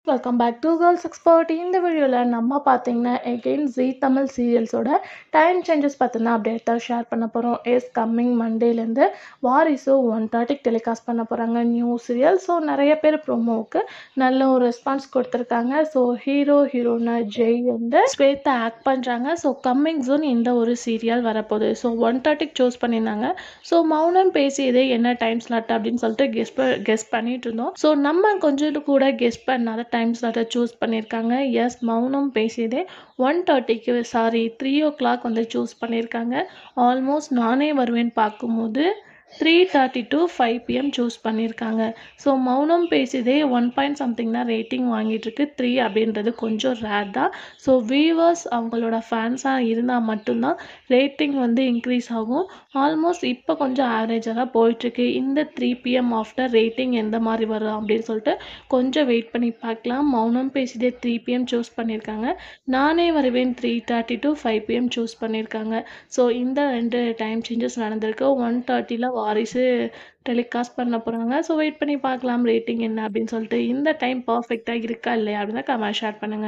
Welcome back to girls expert. இந்த வீடியோவில் நம்ம பார்த்தீங்கன்னா எகெயின் ஜீ தமிழ் சீரியல்ஸோட டைம் சேஞ்சஸ் பற்றின அப்டேட் தான் ஷேர் பண்ண போகிறோம். கம்மிங் மண்டேலேருந்து வாரிசு 1:30 டெலிகாஸ்ட் பண்ண போகிறாங்க நியூ சீரியல். ஸோ நிறைய பேர் ப்ரோமோவுக்கு நல்ல ஒரு ரெஸ்பான்ஸ் கொடுத்துருக்காங்க. ஸோ ஹீரோயினா ஜெய் வந்து ஸ்வேதா ஆக்ட் பண்ணுறாங்க. ஸோ கம்மிங் ஜூன் இந்த ஒரு சீரியல் வரப்போகுது. ஸோ 1:30 சூஸ் பண்ணியிருந்தாங்க. ஸோ மௌனம் பேசியதே என்ன டைம் ஸ்லாட் அப்படின்னு சொல்லிட்டு கெஸ் பண்ணிட்டு இருந்தோம். ஸோ நம்ம கொஞ்சம் கூட கெஸ் பண்ணாத டைம் ஸ்லாட்டை சூஸ் பண்ணியிருக்காங்க. மௌனம் பேசியதே 1:30க்கு 3 o'clock வந்து சூஸ் பண்ணியிருக்காங்க. ஆல்மோஸ்ட் நானே வருவேன் பார்க்கும்போது 3:30 to 5 PM சூஸ் பண்ணியிருக்காங்க. ஸோ மௌனம் பேசியதே 1 தான் ரேட்டிங் வாங்கிட்டு இருக்கு. 3 அப்படின்றது கொஞ்சம் ரேர் தான். ஸோ வியூவர்ஸ் அவங்களோட ஃபேன்ஸாக இருந்தால் மட்டும்தான் ரேட்டிங் வந்து இன்க்ரீஸ் ஆகும். ஆல்மோஸ்ட் இப்போ கொஞ்சம் ஆவரேஜாக தான் போயிட்டுருக்கு. இந்த 3 PM ஆஃப்டர் ரேட்டிங் எந்த மாதிரி வரும் அப்படின்னு சொல்லிட்டு கொஞ்சம் வெயிட் பண்ணி பார்க்கலாம். மௌனம் பேசியதே 3 PM சூஸ் பண்ணியிருக்காங்க. நானே வருவேன் 3:30 to 5 PM சூஸ் பண்ணியிருக்காங்க. ஸோ இந்த 2 டைம் சேஞ்சஸ் நடந்திருக்கு. 1:30ல் வாரிசு டெலிகாஸ்ட் பண்ண போகிறாங்க. ஸோ வெயிட் பண்ணி பார்க்கலாம் ரேட்டிங் என்ன அப்படின்னு சொல்லிட்டு. இந்த டைம் பர்ஃபெக்டாக இருக்கா இல்லையா அப்படின்னு கமெண்ட் ஷேர் பண்ணுங்கள்.